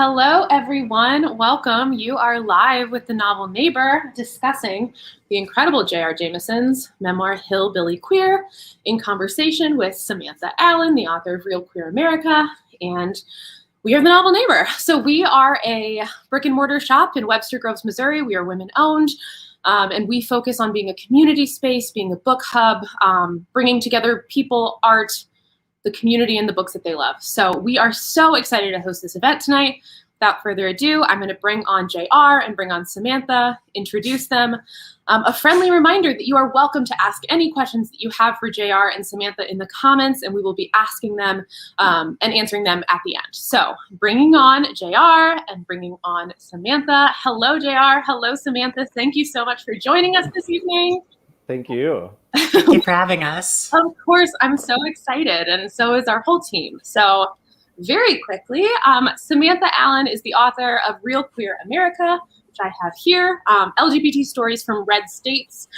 Hello, everyone. Welcome. You are live with the novel Neighbor discussing the incredible J.R. Jameson's memoir Hillbilly Queer in conversation with Samantha Allen, the author of Real Queer America, and we are the novel Neighbor. So we are a brick and mortar shop in Webster Groves, Missouri. We are women owned. And we focus on being a community space, being a book hub, bringing together people, art, the community, and the books that they love. So we are so excited to host this event tonight. Without further ado, I'm going to bring on JR and bring on Samantha, introduce them. A friendly reminder that you are welcome to ask any questions that you have for JR and Samantha in the comments, and we will be asking them and answering them at the end. So bringing on JR and bringing on Samantha. Hello, JR. Hello, Samantha. Thank you so much for joining us this evening. Thank you. Thank you for having us. Of course, I'm so excited, and so is our whole team. So very quickly, Samantha Allen is the author of Real Queer America, which I have here, LGBT Stories from Red States.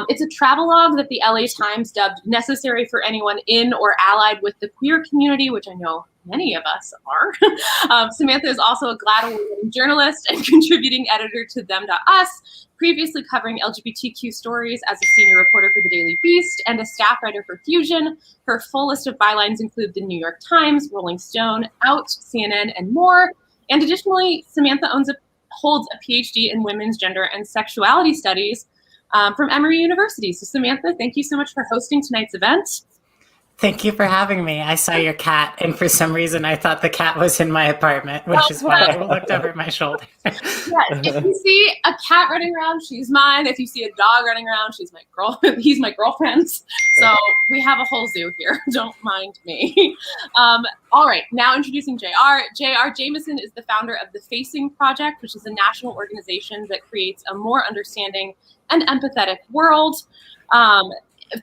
It's a travelogue that the LA Times dubbed necessary for anyone in or allied with the queer community, which I know many of us are. Samantha is also a GLAAD award-winning journalist and contributing editor to Them.us, previously covering LGBTQ stories as a senior reporter for the Daily Beast and a staff writer for Fusion. Her full list of bylines include the New York Times, Rolling Stone, Out, CNN, and more. And additionally, Samantha holds a PhD in women's gender and sexuality studies from Emory University. So Samantha, thank you so much for hosting tonight's event. Thank you for having me. I saw your cat, and for some reason I thought the cat was in my apartment, which is why I looked over my shoulder. Yes, if you see a cat running around, she's mine. If you see a dog running around, he's my girlfriend's. So we have a whole zoo here. Don't mind me. All right, now introducing JR. JR Jameson is the founder of the Facing Project, which is a national organization that creates a more understanding and empathetic world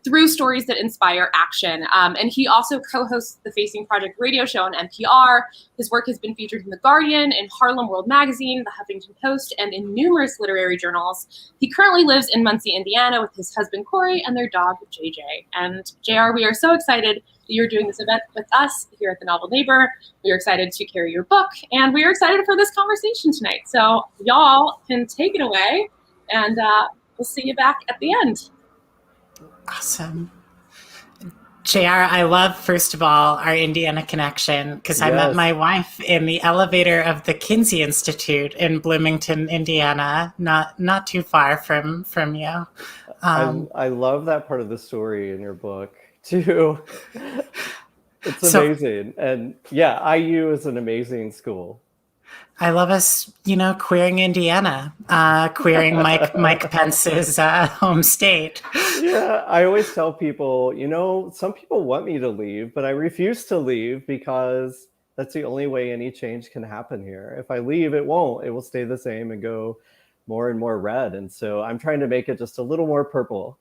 through stories that inspire action. And he also co-hosts the Facing Project radio show on NPR. His work has been featured in The Guardian, in Harlem World Magazine, The Huffington Post, and in numerous literary journals. He currently lives in Muncie, Indiana with his husband, Corey, and their dog, JJ. And JR, we are so excited that you're doing this event with us here at the Novel Neighbor. We are excited to carry your book, and we are excited for this conversation tonight. So y'all can take it away, and we'll see you back at the end. Awesome. JR, I love, first of all, our Indiana connection, because I met my wife in the elevator of the Kinsey Institute in Bloomington, Indiana, not too far from you. I love that part of the story in your book, too. It's amazing. And yeah, IU is an amazing school. I love us, queering Indiana, queering Mike Pence's home state. Yeah, I always tell people, some people want me to leave, but I refuse to leave because that's the only way any change can happen here. If I leave, it won't. It will stay the same and go more and more red. And so I'm trying to make it just a little more purple.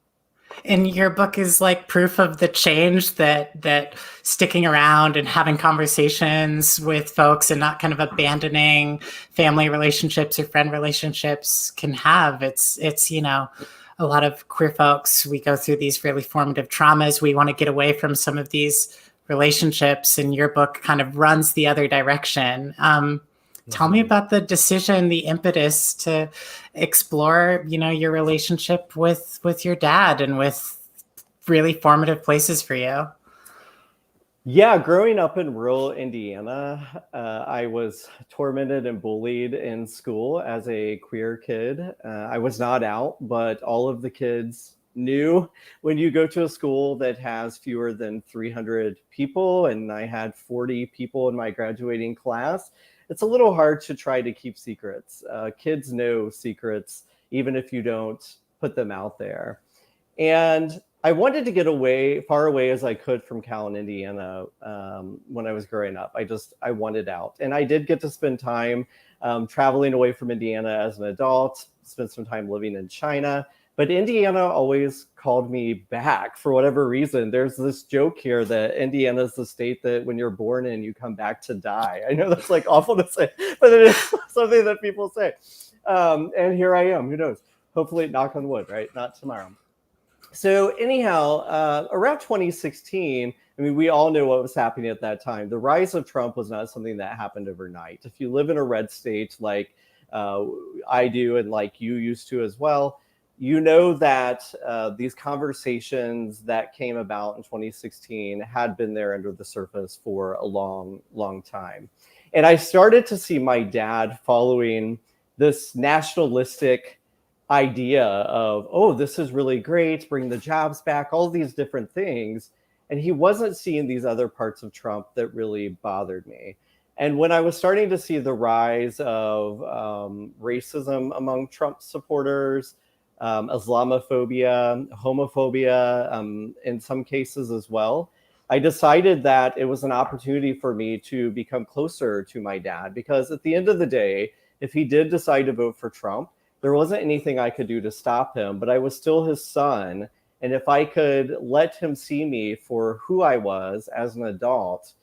And your book is like proof of the change that sticking around and having conversations with folks and not kind of abandoning family relationships or friend relationships can have. It's a lot of queer folks, we go through these really formative traumas. We want to get away from some of these relationships, and your book kind of runs the other direction. Tell me about the decision, the impetus to explore, your relationship with your dad and with really formative places for you. Yeah, growing up in rural Indiana, I was tormented and bullied in school as a queer kid. I was not out, but all of the kids knew. When you go to a school that has fewer than 300 people, and I had 40 people in my graduating class, it's a little hard to try to keep secrets. Kids know secrets, even if you don't put them out there. And I wanted to get far away as I could from Callan, Indiana, when I was growing up. I wanted out. And I did get to spend time traveling away from Indiana as an adult, spent some time living in China. But Indiana always called me back for whatever reason. There's this joke here that Indiana is the state that when you're born in, you come back to die. I know that's like awful to say, but it is something that people say. And here I am, who knows? Hopefully, knock on wood, right? Not tomorrow. So anyhow, around 2016, I mean, we all know what was happening at that time. The rise of Trump was not something that happened overnight. If you live in a red state like I do and like you used to as well, you know that these conversations that came about in 2016 had been there under the surface for a long, long time. And I started to see my dad following this nationalistic idea of, oh, this is really great, bring the jobs back, all these different things. And he wasn't seeing these other parts of Trump that really bothered me. And when I was starting to see the rise of racism among Trump supporters, Islamophobia, homophobia, in some cases as well, I decided that it was an opportunity for me to become closer to my dad, because at the end of the day, if he did decide to vote for Trump, there wasn't anything I could do to stop him, but I was still his son. And if I could let him see me for who I was as an adult,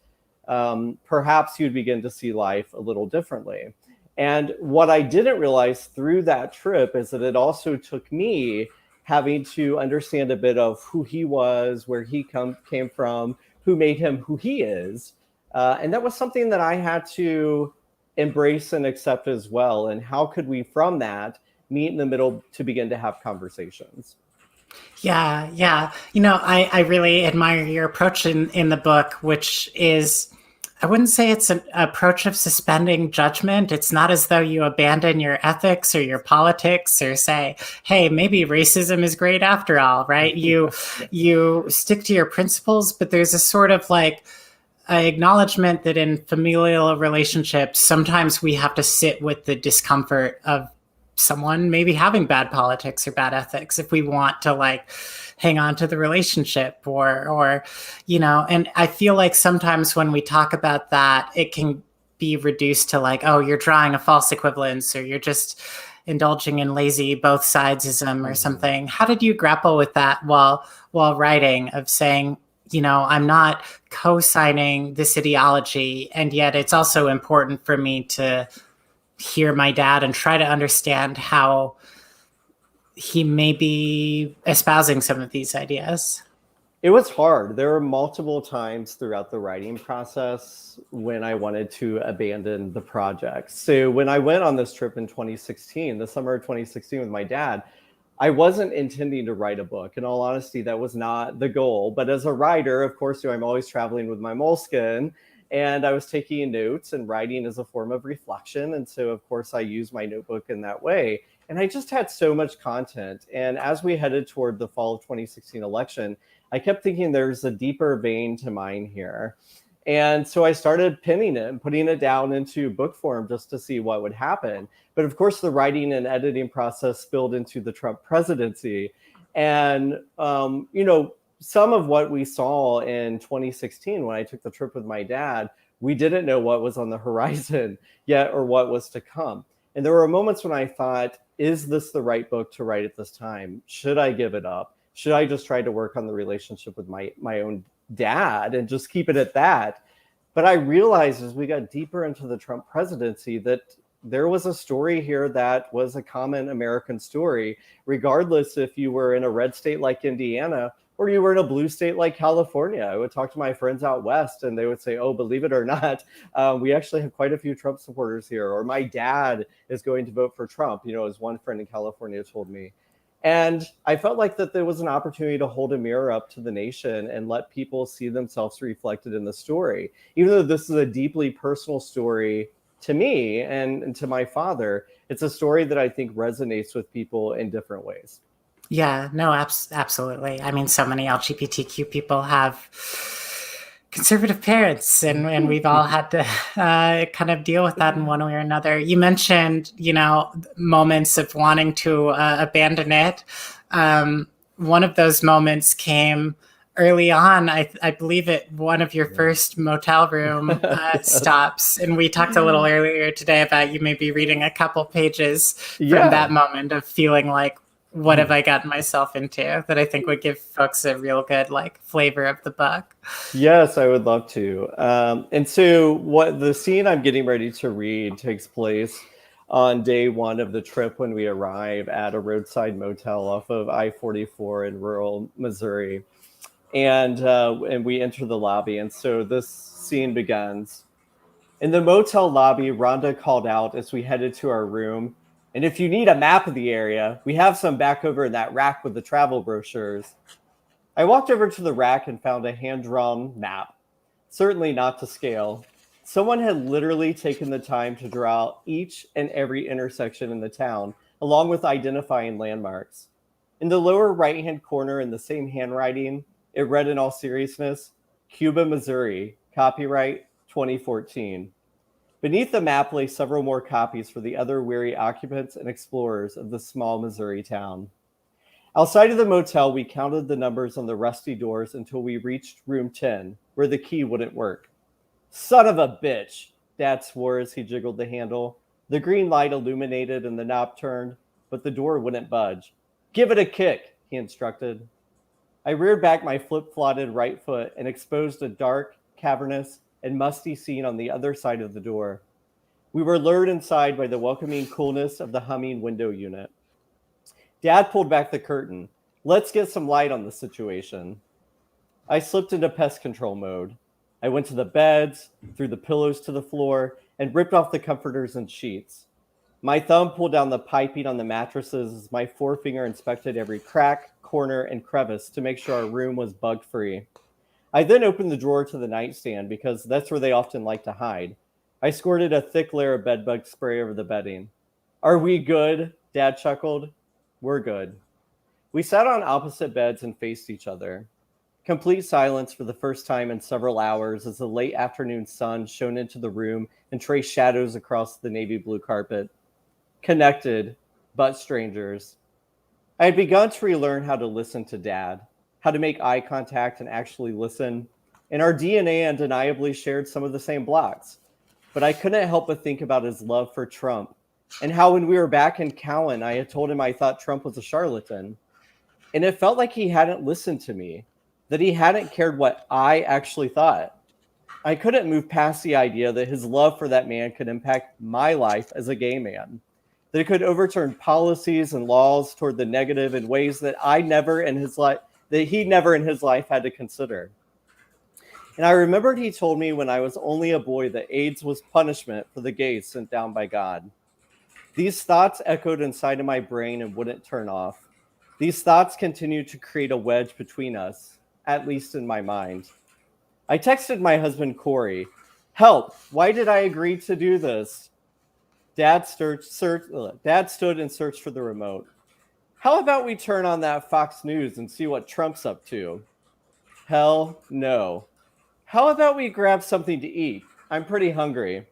perhaps you'd begin to see life a little differently. And what I didn't realize through that trip is that it also took me having to understand a bit of who he was, where he came from, who made him who he is. And that was something that I had to embrace and accept as well. And how could we, from that, meet in the middle to begin to have conversations? Yeah. I really admire your approach in the book, which is, I wouldn't say it's an approach of suspending judgment. It's not as though you abandon your ethics or your politics or say, hey, maybe racism is great after all, right? You stick to your principles, but there's a sort of like acknowledgement that in familial relationships, sometimes we have to sit with the discomfort of someone maybe having bad politics or bad ethics if we want to like hang on to the relationship or and I feel like sometimes when we talk about that, it can be reduced to like, oh, you're drawing a false equivalence or you're just indulging in lazy both sidesism or something. How did you grapple with that while writing, of saying, I'm not co-signing this ideology, and yet it's also important for me to hear my dad and try to understand how he may be espousing some of these ideas? It was hard. There were multiple times throughout the writing process when I wanted to abandon the project. So when I went on this trip in 2016, the summer of 2016 with my dad, I wasn't intending to write a book. In all honesty, that was not the goal. But as a writer, of course, I'm always traveling with my moleskin. And I was taking notes, and writing is a form of reflection. And so, of course, I use my notebook in that way. And I just had so much content. And as we headed toward the fall of 2016 election, I kept thinking there's a deeper vein to mine here. And so I started pinning it and putting it down into book form just to see what would happen. But of course, the writing and editing process spilled into the Trump presidency. And, some of what we saw in 2016 when I took the trip with my dad, we didn't know what was on the horizon yet or what was to come. And there were moments when I thought, is this the right book to write at this time? Should I give it up? Should I just try to work on the relationship with my own dad and just keep it at that? But I realized as we got deeper into the Trump presidency that there was a story here that was a common American story, regardless if you were in a red state like Indiana or you were in a blue state like California. I would talk to my friends out west and they would say, oh, believe it or not, we actually have quite a few Trump supporters here, or my dad is going to vote for Trump, as one friend in California told me. And I felt like that there was an opportunity to hold a mirror up to the nation and let people see themselves reflected in the story. Even though this is a deeply personal story to me and to my father, it's a story that I think resonates with people in different ways. Yeah, no, absolutely. I mean, so many LGBTQ people have conservative parents, and we've all had to kind of deal with that in one way or another. You mentioned, moments of wanting to abandon it. One of those moments came early on, I believe at one of your first motel room stops. And we talked a little earlier today about you maybe reading a couple pages from that moment of feeling like, what have I gotten myself into, that I think would give folks a real good flavor of the book. Yes, I would love to. And so what the scene I'm getting ready to read takes place on day one of the trip when we arrive at a roadside motel off of I-44 in rural Missouri. And we enter the lobby. And so this scene begins. In the motel lobby, Rhonda called out as we headed to our room. And if you need a map of the area, we have some back over in that rack with the travel brochures. I walked over to the rack and found a hand-drawn map, certainly not to scale. Someone had literally taken the time to draw out each and every intersection in the town, along with identifying landmarks. In the lower right-hand corner in the same handwriting, it read in all seriousness, Cuba, Missouri, copyright 2014. Beneath the map lay several more copies for the other weary occupants and explorers of the small Missouri town. Outside of the motel, we counted the numbers on the rusty doors until we reached room 10, where the key wouldn't work. Son of a bitch, Dad swore as he jiggled the handle. The green light illuminated and the knob turned, but the door wouldn't budge. Give it a kick, he instructed. I reared back my flip-flotted right foot and exposed a dark, cavernous, and musty scene on the other side of the door. We were lured inside by the welcoming coolness of the humming window unit. Dad pulled back the curtain. Let's get some light on the situation. I slipped into pest control mode. I went to the beds, threw the pillows to the floor, and ripped off the comforters and sheets. My thumb pulled down the piping on the mattresses as my forefinger inspected every crack, corner, and crevice to make sure our room was bug-free. I then opened the drawer to the nightstand because that's where they often like to hide. I squirted a thick layer of bedbug spray over the bedding. Are we good? Dad chuckled. We're good. We sat on opposite beds and faced each other. Complete silence for the first time in several hours as the late afternoon sun shone into the room and traced shadows across the navy blue carpet. Connected, but strangers. I had begun to relearn how to listen to Dad, how to make eye contact and actually listen, and our DNA undeniably shared some of the same blocks. But I couldn't help but think about his love for Trump and how when we were back in Cowan, I had told him I thought Trump was a charlatan. And it felt like he hadn't listened to me, that he hadn't cared what I actually thought. I couldn't move past the idea that his love for that man could impact my life as a gay man, that it could overturn policies and laws toward the negative in ways that he never in his life had to consider. And I remembered he told me when I was only a boy that AIDS was punishment for the gays sent down by God. These thoughts echoed inside of my brain and wouldn't turn off. These thoughts continued to create a wedge between us, at least in my mind. I texted my husband, Corey, help, why did I agree to do this? Dad stood and searched for the remote. How about we turn on that Fox News and see what Trump's up to? Hell no. How about we grab something to eat? I'm pretty hungry.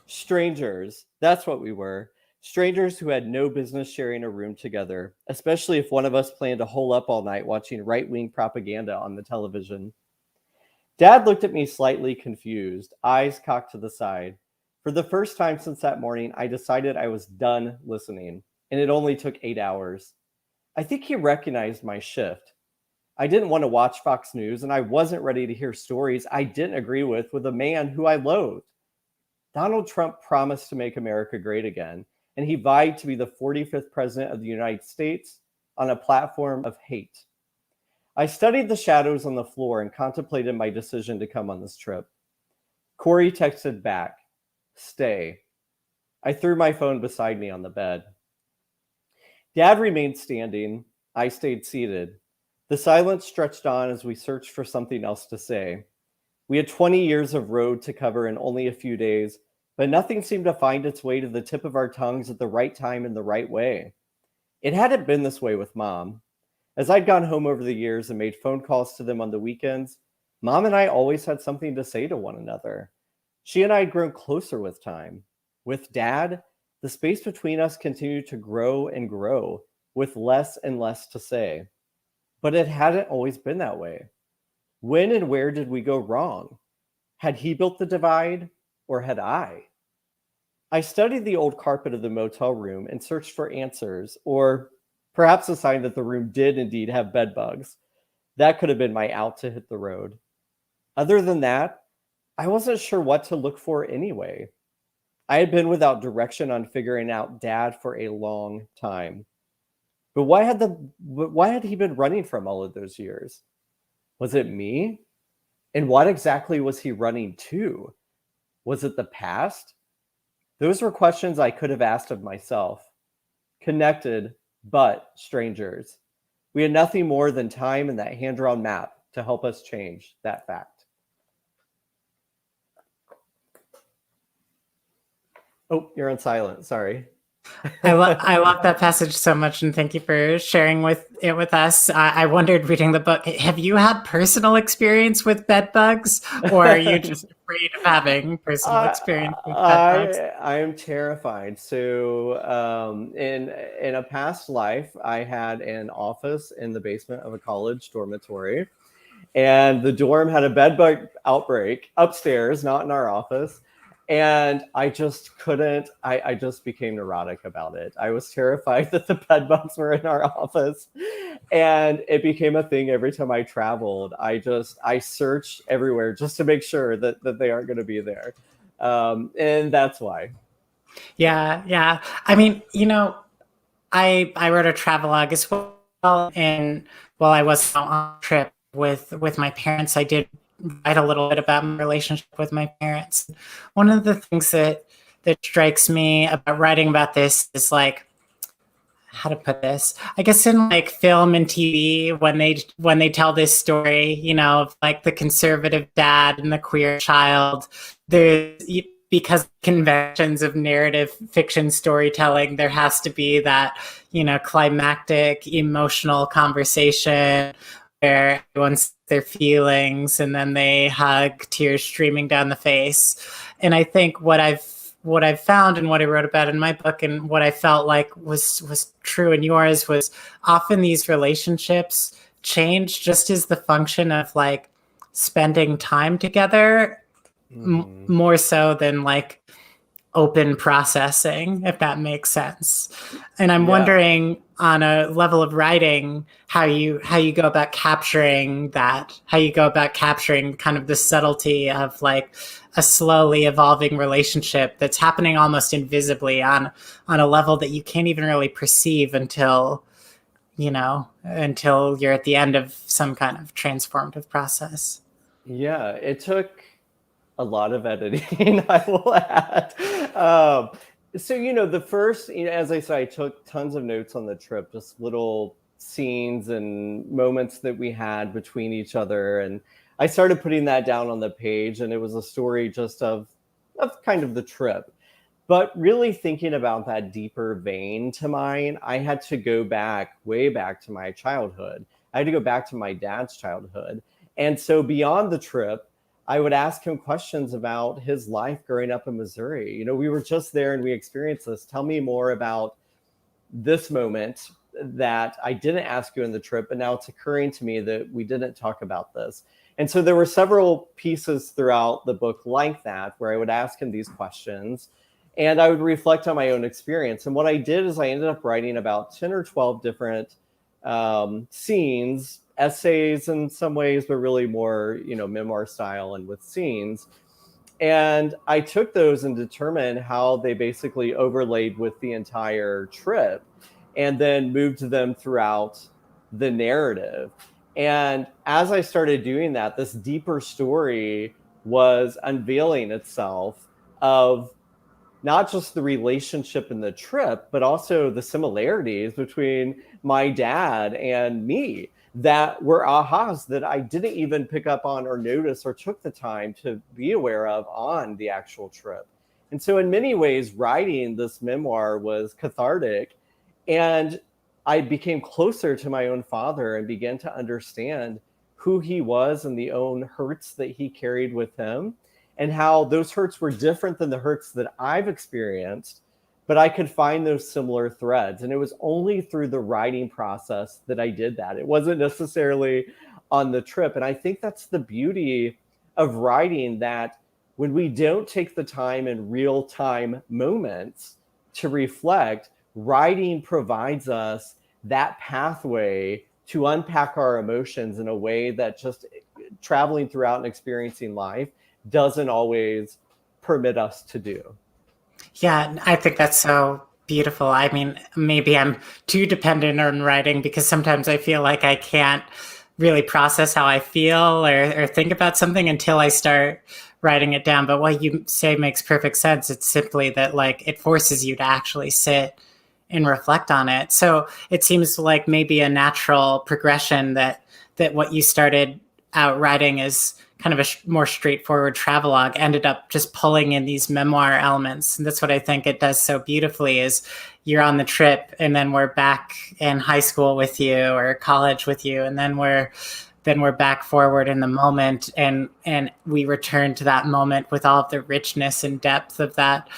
Strangers, that's what we were. Strangers who had no business sharing a room together, especially if one of us planned to hole up all night watching right-wing propaganda on the television. Dad looked at me slightly confused, eyes cocked to the side. For the first time since that morning, I decided I was done listening, and it only took 8 hours. I think he recognized my shift. I didn't want to watch Fox News, and I wasn't ready to hear stories I didn't agree with a man who I loathed. Donald Trump promised to make America great again, and he vied to be the 45th president of the United States on a platform of hate. I studied the shadows on the floor and contemplated my decision to come on this trip. Corey texted back, stay. I threw my phone beside me on the bed. Dad remained standing. I stayed seated. The silence stretched on as we searched for something else to say. We had 20 years of road to cover in only a few days, but nothing seemed to find its way to the tip of our tongues at the right time in the right way. It hadn't been this way with Mom. As I'd gone home over the years and made phone calls to them on the weekends, Mom and I always had something to say to one another. She and I had grown closer with time. With Dad, the space between us continued to grow and grow, with less and less to say. But it hadn't always been that way. When and where did we go wrong? Had he built the divide, or had I? I studied the old carpet of the motel room and searched for answers, or perhaps a sign that the room did indeed have bed bugs. That could have been my out to hit the road. Other than that, I wasn't sure what to look for anyway. I had been without direction on figuring out Dad for a long time. But why had he been running from all of those years? Was it me? And what exactly was he running to? Was it the past? Those were questions I could have asked of myself. Connected, but strangers. We had nothing more than time and that hand-drawn map to help us change that fact. Oh, you're on silent. Sorry. I love that passage so much, and thank you for sharing it with us. I wondered, reading the book, have you had personal experience with bed bugs, or are you just afraid of having personal experience with bed bugs? I am terrified. So, in a past life, I had an office in the basement of a college dormitory, and the dorm had a bed bug outbreak upstairs, not in our office. And I just couldn't, I just became neurotic about it. I was terrified that the bed bugs were in our office. And it became a thing every time I traveled. I searched everywhere just to make sure that they aren't going to be there. And that's why. Yeah. I mean, I wrote a travelogue as well. And while I was on a trip with my parents, I did write a little bit about my relationship with my parents. One of the things that strikes me about writing about this is like, how to put this, I guess in like film and TV, when they tell this story, of like the conservative dad and the queer child, because conventions of narrative fiction storytelling, there has to be that, climactic emotional conversation where everyone's their feelings and then they hug, tears streaming down the face. And I think what I've found and what I wrote about in my book and what I felt like was true in yours was often these relationships change just as the function of like spending time together, more so than like open processing, if that makes sense. And I'm wondering, on a level of writing, how you go about capturing that, how you go about capturing kind of the subtlety of like a slowly evolving relationship that's happening almost invisibly on a level that you can't even really perceive until you're at the end of some kind of transformative process. Yeah, it took a lot of editing, I will add. So, the first, as I said, I took tons of notes on the trip, just little scenes and moments that we had between each other. And I started putting that down on the page, and it was a story just of kind of the trip. But really thinking about that deeper vein to mine, I had to go back, way back to my childhood. I had to go back to my dad's childhood. And so beyond the trip, I would ask him questions about his life growing up in Missouri. We were just there and we experienced this. Tell me more about this moment that I didn't ask you in the trip, but now it's occurring to me that we didn't talk about this. And so there were several pieces throughout the book like that, where I would ask him these questions and I would reflect on my own experience. And what I did is I ended up writing about 10 or 12 different scenes, essays in some ways, but really more, memoir style and with scenes. And I took those and determined how they basically overlaid with the entire trip and then moved them throughout the narrative. And as I started doing that, this deeper story was unveiling itself of not just the relationship in the trip, but also the similarities between my dad and me that were ahas that I didn't even pick up on or notice or took the time to be aware of on the actual trip. And so in many ways, writing this memoir was cathartic, and I became closer to my own father and began to understand who he was and the own hurts that he carried with him, and how those hurts were different than the hurts that I've experienced, but I could find those similar threads. And it was only through the writing process that I did that. It wasn't necessarily on the trip. And I think that's the beauty of writing, that when we don't take the time in real time moments to reflect, writing provides us that pathway to unpack our emotions in a way that just traveling throughout and experiencing life doesn't always permit us to do. Yeah, I think that's so beautiful. I mean, maybe I'm too dependent on writing because sometimes I feel like I can't really process how I feel or think about something until I start writing it down. But what you say makes perfect sense. It's simply that like it forces you to actually sit and reflect on it. So it seems like maybe a natural progression that what you started out writing is kind of a more straightforward travelogue ended up just pulling in these memoir elements. And that's what I think it does so beautifully is you're on the trip and then we're back in high school with you or college with you. And then we're back forward in the moment and we return to that moment with all of the richness and depth of that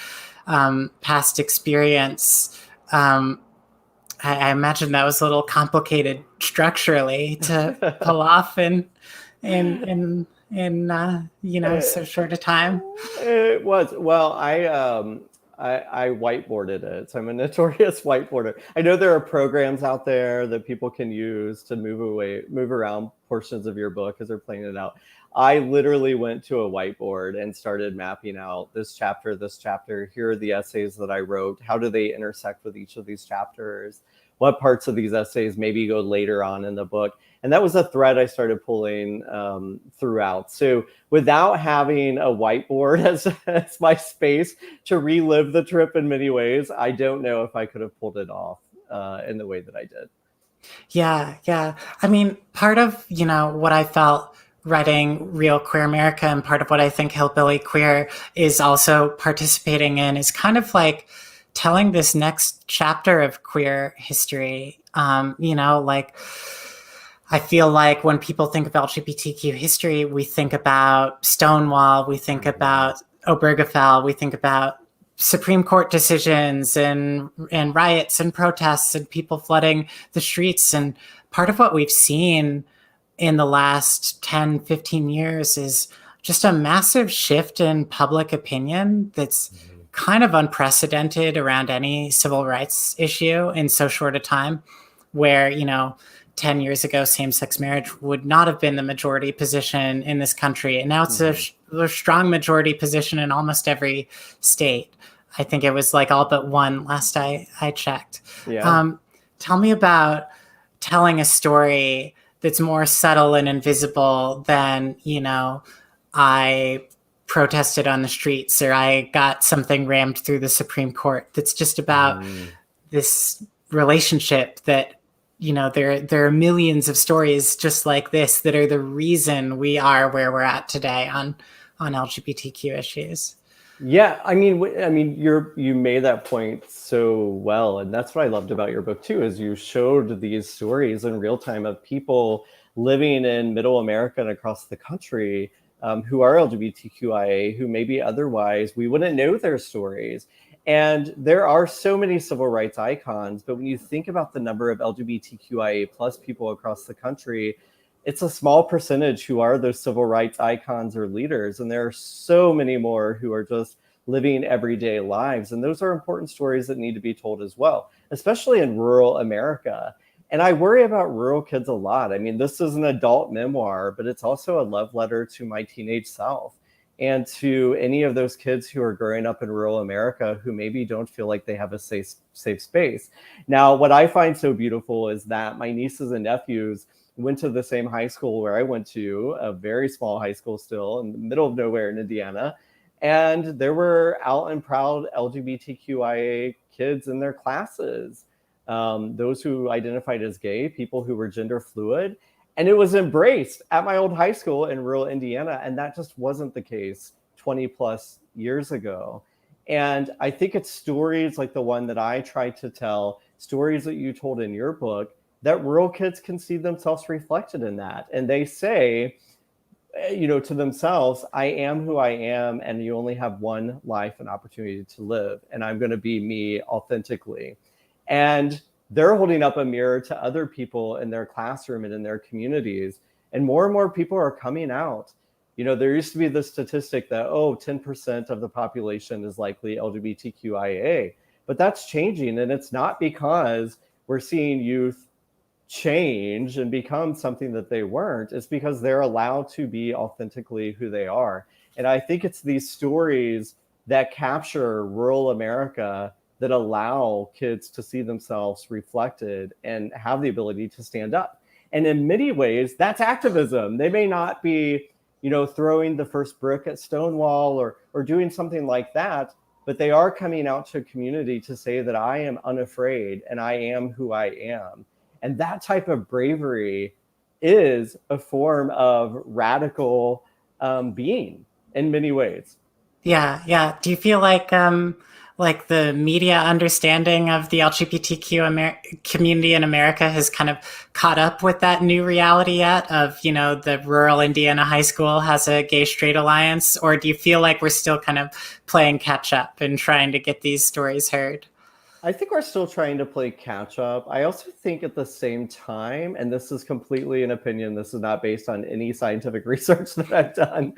past experience. I imagine that was a little complicated structurally to pull off in so short a time. It was. Well, I whiteboarded it. So I'm a notorious whiteboarder. I know there are programs out there that people can use to move around portions of your book as they're playing it out. I literally went to a whiteboard and started mapping out this chapter. Here are the essays that I wrote. How do they intersect with each of these chapters? What parts of these essays maybe go later on in the book? And that was a thread I started pulling throughout. So without having a whiteboard as my space to relive the trip in many ways, I don't know if I could have pulled it off in the way that I did. Yeah. I mean, part of, what I felt writing Real Queer America and part of what I think Hillbilly Queer is also participating in is kind of like telling this next chapter of queer history. Like I feel like when people think of LGBTQ history, we think about Stonewall, we think about Obergefell, we think about Supreme Court decisions and riots and protests and people flooding the streets. And part of what we've seen in the last 10, 15 years is just a massive shift in public opinion that's kind of unprecedented around any civil rights issue in so short a time, where, 10 years ago, same-sex marriage would not have been the majority position in this country. And now it's a strong majority position in almost every state. I think it was like all but one last I checked. Yeah. Tell me about telling a story that's more subtle and invisible than, I protested on the streets or I got something rammed through the Supreme Court. That's just about this relationship that, there are millions of stories just like this that are the reason we are where we're at today on LGBTQ issues. Yeah, I mean, you made that point so well, and that's what I loved about your book too, is you showed these stories in real time of people living in Middle America and across the country who are LGBTQIA, who maybe otherwise we wouldn't know their stories. And there are so many civil rights icons, but when you think about the number of LGBTQIA plus people across the country, it's a small percentage who are those civil rights icons or leaders. And there are so many more who are just living everyday lives. And those are important stories that need to be told as well, especially in rural America. And I worry about rural kids a lot. I mean, this is an adult memoir, but it's also a love letter to my teenage self and to any of those kids who are growing up in rural America who maybe don't feel like they have a safe space. Now, what I find so beautiful is that my nieces and nephews went to the same high school where I went to, a very small high school still in the middle of nowhere in Indiana. And there were out and proud LGBTQIA kids in their classes, those who identified as gay, people who were gender fluid. And it was embraced at my old high school in rural Indiana. And that just wasn't the case 20 plus years ago. And I think it's stories like the one that I tried to tell, stories that you told in your book, that rural kids can see themselves reflected in that. And they say, to themselves, I am who I am, and you only have one life and opportunity to live. And I'm going to be me authentically. And they're holding up a mirror to other people in their classroom and in their communities. And more people are coming out. There used to be the statistic that, 10% of the population is likely LGBTQIA. But that's changing. And it's not because we're seeing youth change and become something that they weren't. It's because they're allowed to be authentically who they are. And I think it's these stories that capture rural America, that allow kids to see themselves reflected and have the ability to stand up. And in many ways, that's activism. They may not be, throwing the first brick at Stonewall or doing something like that, but they are coming out to a community to say that I am unafraid and I am who I am. And that type of bravery is a form of radical being in many ways. Yeah. Do you feel like the media understanding of the LGBTQ community in America has kind of caught up with that new reality yet of, the rural Indiana high school has a gay straight alliance? Or do you feel like we're still kind of playing catch up and trying to get these stories heard? I think we're still trying to play catch up. I also think at the same time, and this is completely an opinion, this is not based on any scientific research that I've done,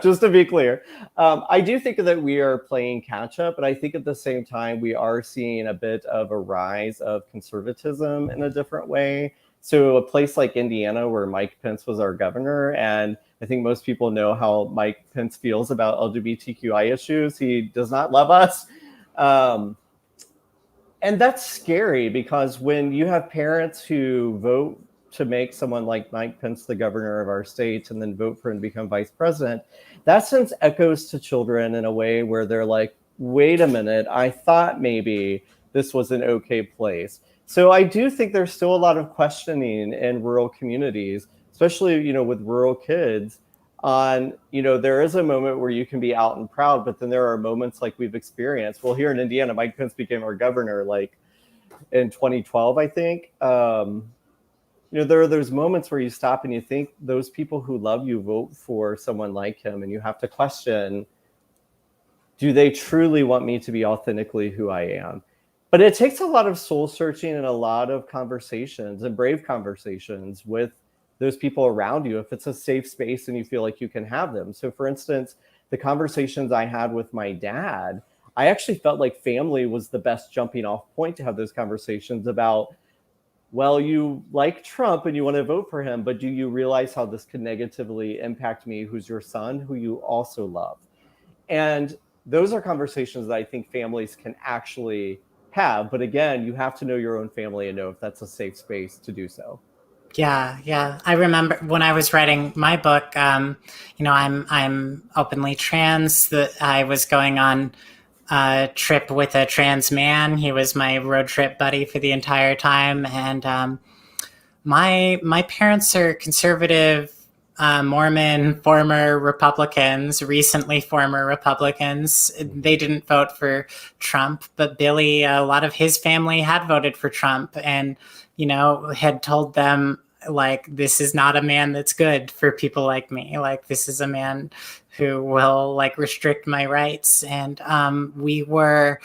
just to be clear. I do think that we are playing catch up, but I think at the same time, we are seeing a bit of a rise of conservatism in a different way. So a place like Indiana, where Mike Pence was our governor, and I think most people know how Mike Pence feels about LGBTQI issues. He does not love us. And that's scary, because when you have parents who vote to make someone like Mike Pence the governor of our state and then vote for him to become vice president, that sends echoes to children in a way where they're like, wait a minute, I thought maybe this was an okay place. So I do think there's still a lot of questioning in rural communities, especially, with rural kids on, there is a moment where you can be out and proud, but then there are moments like we've experienced. Well, here in Indiana, Mike Pence became our governor like in 2012, I think. There are those moments where you stop and you think those people who love you vote for someone like him, and you have to question, do they truly want me to be authentically who I am? But it takes a lot of soul searching and a lot of conversations, and brave conversations with those people around you, if it's a safe space and you feel like you can have them. So for instance, the conversations I had with my dad, I actually felt like family was the best jumping off point to have those conversations about, well, you like Trump and you want to vote for him, but do you realize how this could negatively impact me, who's your son, who you also love? And those are conversations that I think families can actually have. But again, you have to know your own family and know if that's a safe space to do so. Yeah. I remember when I was writing my book, I'm openly trans. That I was going on a trip with a trans man. He was my road trip buddy for the entire time. And my parents are conservative, Mormon, former Republicans, recently former Republicans. They didn't vote for Trump, but Billy, a lot of his family had voted for Trump, and had told them, like, this is not a man that's good for people like me. Like, this is a man who will restrict my rights. And we were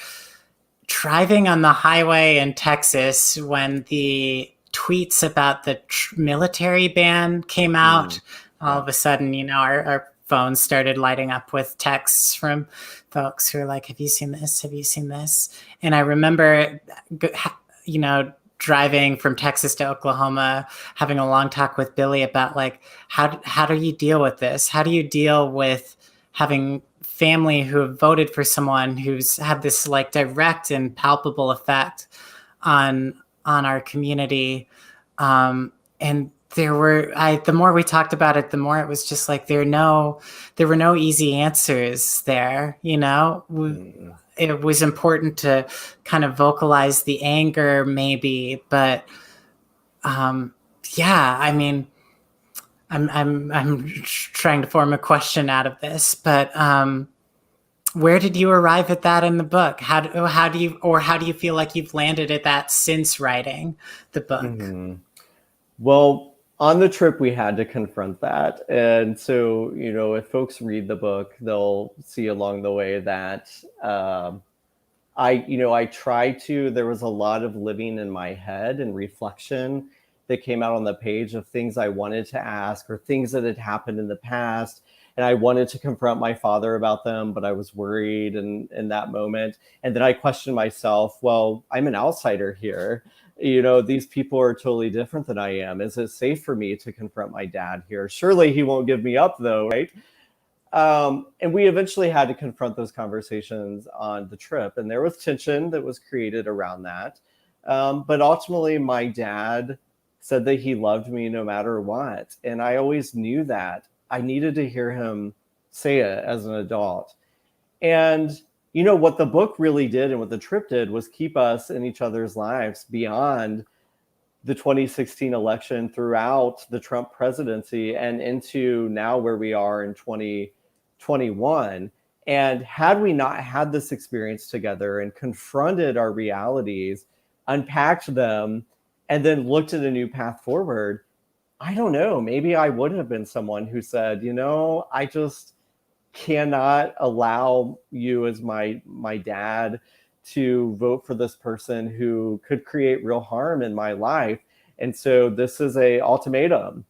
driving on the highway in Texas when the tweets about the military ban came out. All of a sudden, our phones started lighting up with texts from folks who are like, have you seen this? Have you seen this? And I remember, driving from Texas to Oklahoma, having a long talk with Billy about how do you deal with this? How do you deal with having family who have voted for someone who's had this direct and palpable effect on our community? And the more we talked about it, the more it was just there were no easy answers there. It was important to kind of vocalize the anger, maybe, but I'm trying to form a question out of this, but where did you arrive at that in the book? How do you feel like you've landed at that since writing the book? Mm-hmm. Well, on the trip, we had to confront that. And so, if folks read the book, they'll see along the way that I tried to, there was a lot of living in my head and reflection that came out on the page of things I wanted to ask or things that had happened in the past. And I wanted to confront my father about them, but I was worried in that moment. And then I questioned myself, well, I'm an outsider here. These people are totally different than I am. Is it safe for me to confront my dad here? Surely he won't give me up though, right? And we eventually had to confront those conversations on the trip, and there was tension that was created around that. But ultimately, my dad said that he loved me no matter what. And I always knew that. I needed to hear him say it as an adult. And, you know, what the book really did and what the trip did was keep us in each other's lives beyond the 2016 election, throughout the Trump presidency, and into now where we are in 2021. And had we not had this experience together and confronted our realities, unpacked them, and then looked at a new path forward, I don't know, maybe I would have been someone who said, you know, I just cannot allow you as my dad to vote for this person who could create real harm in my life. And so this is a ultimatum.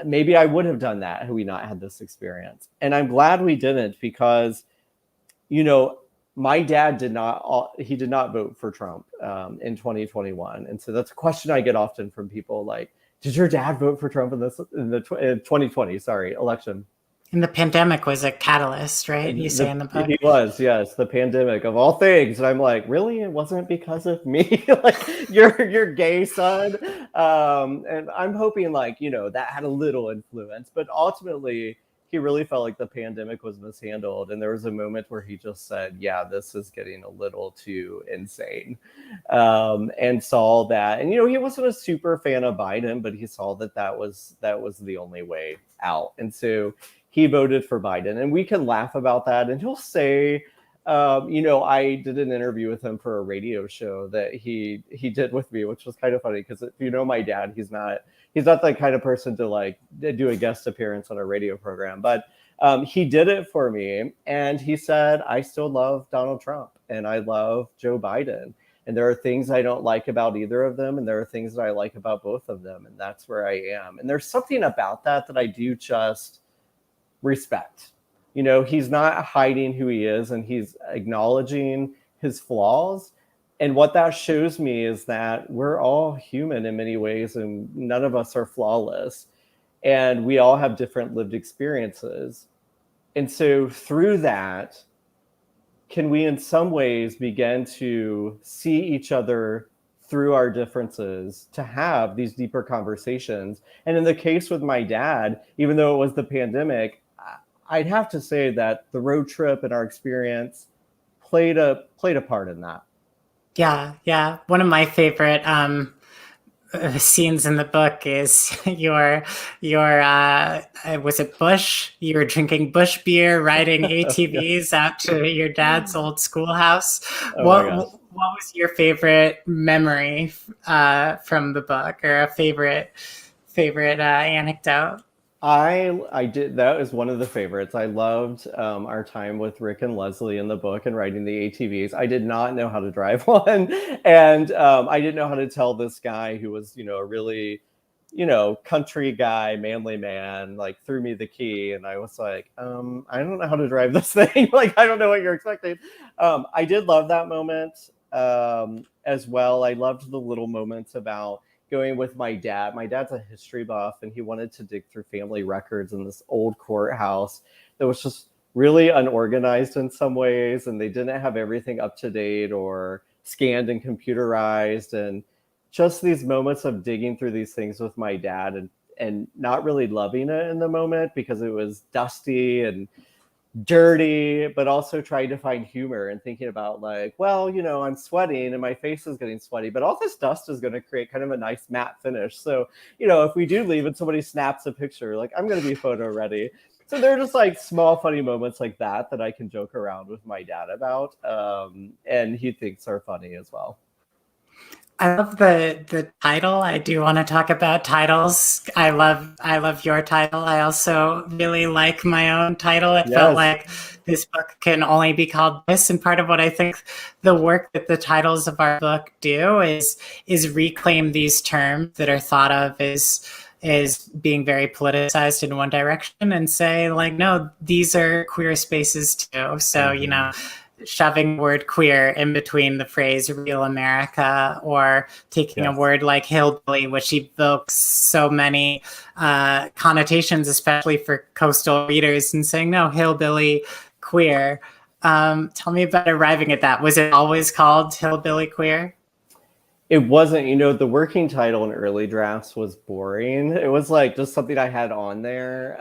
Maybe I would have done that had we not had this experience. And I'm glad we didn't, because, you know, my dad did not vote for Trump in 2021. And so that's a question I get often from people, like, did your dad vote for Trump in the 2020 election? And the pandemic was a catalyst, right? You say in the book. He was, yes, the pandemic of all things. And I'm like, really? It wasn't because of me? Like, your gay son? And I'm hoping, like, you know, that had a little influence. But ultimately, he really felt like the pandemic was mishandled. And there was a moment where he just said, yeah, this is getting a little too insane. And saw that. And, you know, he wasn't a super fan of Biden, but he saw that was the only way out. And so he voted for Biden. And we can laugh about that. And he'll say, you know, I did an interview with him for a radio show that he did with me, which was kind of funny, because if you know my dad, he's not the kind of person to like do a guest appearance on a radio program. But he did it for me. And he said, I still love Donald Trump and I love Joe Biden. And there are things I don't like about either of them. And there are things that I like about both of them. And that's where I am. And there's something about that I do just respect. You know, he's not hiding who he is, and he's acknowledging his flaws. And what that shows me is that we're all human in many ways, and none of us are flawless. And we all have different lived experiences. And so through that, can we in some ways begin to see each other through our differences, to have these deeper conversations? And in the case with my dad, even though it was the pandemic, I'd have to say that the road trip and our experience played a part in that. Yeah. One of my favorite scenes in the book is your was it Bush? You were drinking Bush beer, riding ATVs out to your dad's old schoolhouse. What was your favorite memory from the book, or a favorite anecdote? I did. That was one of the favorites. I loved our time with Rick and Leslie in the book and riding the ATVs. I did not know how to drive one. And I didn't know how to tell this guy who was, you know, a really, you know, country guy, manly man, like threw me the key. And I was like, I don't know how to drive this thing. Like, I don't know what you're expecting. I did love that moment as well. I loved the little moments about going with my dad. My dad's a history buff, and he wanted to dig through family records in this old courthouse that was just really unorganized in some ways, and they didn't have everything up to date or scanned and computerized. And just these moments of digging through these things with my dad, and not really loving it in the moment because it was dusty and dirty, but also trying to find humor and thinking about, like, well, you know, I'm sweating and my face is getting sweaty, but all this dust is going to create kind of a nice matte finish. So, you know, if we do leave and somebody snaps a picture, like, I'm going to be photo ready. So they're just like small funny moments like that I can joke around with my dad about, and he thinks are funny as well. I love the title. I do want to talk about titles. I love your title. I also really like my own title. It felt like this book can only be called this. And part of what I think the work that the titles of our book do is reclaim these terms that are thought of as being very politicized in one direction, and say, like, no, these are queer spaces too. So, you know, shoving the word queer in between the phrase real America, or taking a word like hillbilly, which evokes so many connotations, especially for coastal readers, and saying, no, hillbilly queer. Tell me about arriving at that. Was it always called Hillbilly Queer? It wasn't. The working title in early drafts was boring. It was like just something I had on there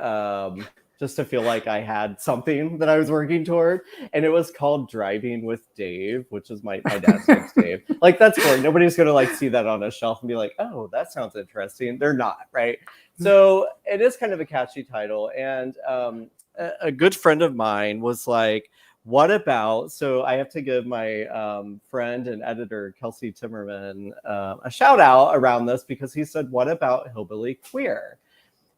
just to feel like I had something that I was working toward. And it was called Driving with Dave, which is my dad's name's Dave. Like, that's boring. Nobody's going to like see that on a shelf and be like, oh, that sounds interesting. They're not, right? So it is kind of a catchy title. And a good friend of mine was like, what about, so I have to give my friend and editor, Kelsey Timmerman, a shout out around this, because he said, what about Hillbilly Queer?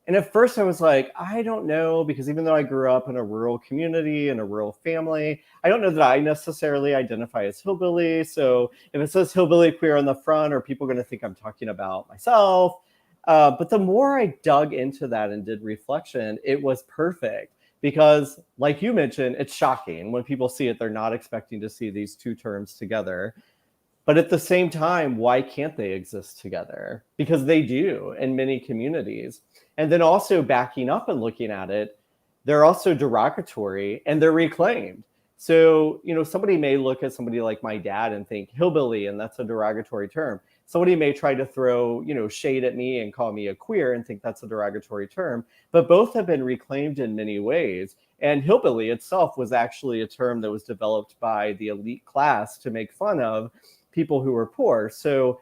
And at first I was like, I don't know, because even though I grew up in a rural community and a rural family, I don't know that I necessarily identify as hillbilly. So if it says Hillbilly Queer on the front, are people going to think I'm talking about myself? But the more I dug into that and did reflection, it was perfect. Because like you mentioned, it's shocking when people see it, they're not expecting to see these two terms together. But at the same time, why can't they exist together? Because they do in many communities. And then also backing up and looking at it, they're also derogatory and they're reclaimed. So, somebody may look at somebody like my dad and think hillbilly, and that's a derogatory term. Somebody may try to throw, shade at me and call me a queer and think that's a derogatory term, but both have been reclaimed in many ways. And hillbilly itself was actually a term that was developed by the elite class to make fun of people who were poor. So,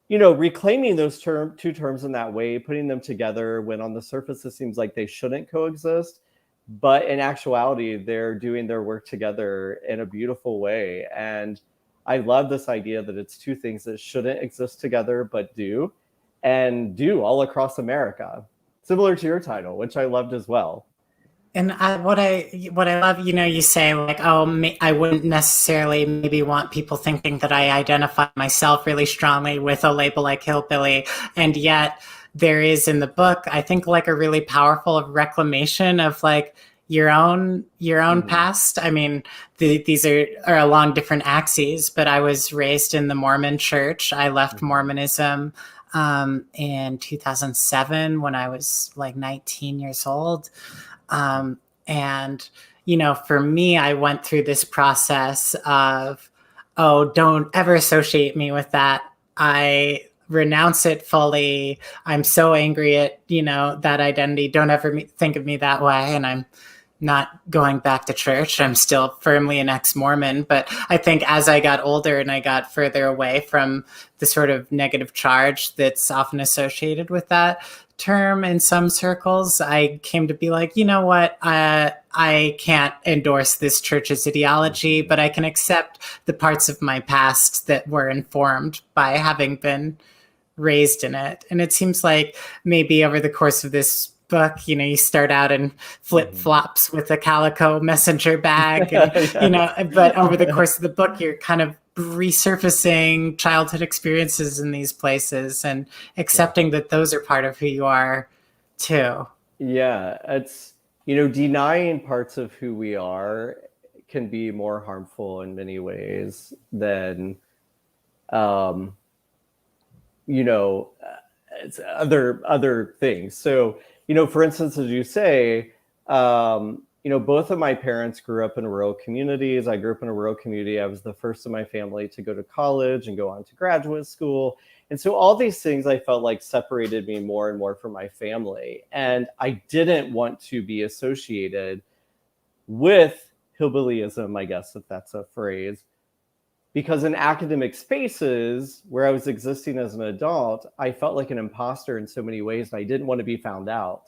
reclaiming those two terms in that way, putting them together when on the surface it seems like they shouldn't coexist, but in actuality, they're doing their work together in a beautiful way. And I love this idea that it's two things that shouldn't exist together, but do, and do all across America. Similar to your title, which I loved as well. And what I love, you say like, oh, I wouldn't necessarily maybe want people thinking that I identify myself really strongly with a label like hillbilly. And yet there is in the book, I think, like a really powerful reclamation of like your own past. I mean, these are along different axes, but I was raised in the Mormon church. I left Mormonism in 2007 when I was like 19 years old. And, for me, I went through this process of, oh, don't ever associate me with that. I renounce it fully. I'm so angry at, that identity. Don't ever think of me that way. And I'm not going back to church. I'm still firmly an ex-Mormon. But I think as I got older and I got further away from the sort of negative charge that's often associated with that term in some circles, I came to be like, you know what, I can't endorse this church's ideology, but I can accept the parts of my past that were informed by having been raised in it. And it seems like maybe over the course of this book, you start out in flip-flops with a calico messenger bag, and, but over the course of the book, you're kind of resurfacing childhood experiences in these places and accepting that those are part of who you are too. Yeah, it's, denying parts of who we are can be more harmful in many ways than, it's other things. So, for instance, as you say, both of my parents grew up in rural communities. I grew up in a rural community. I was the first in my family to go to college and go on to graduate school. And so all these things I felt like separated me more and more from my family. And I didn't want to be associated with hillbillyism, I guess, if that's a phrase, because in academic spaces where I was existing as an adult, I felt like an imposter in so many ways, and I didn't want to be found out.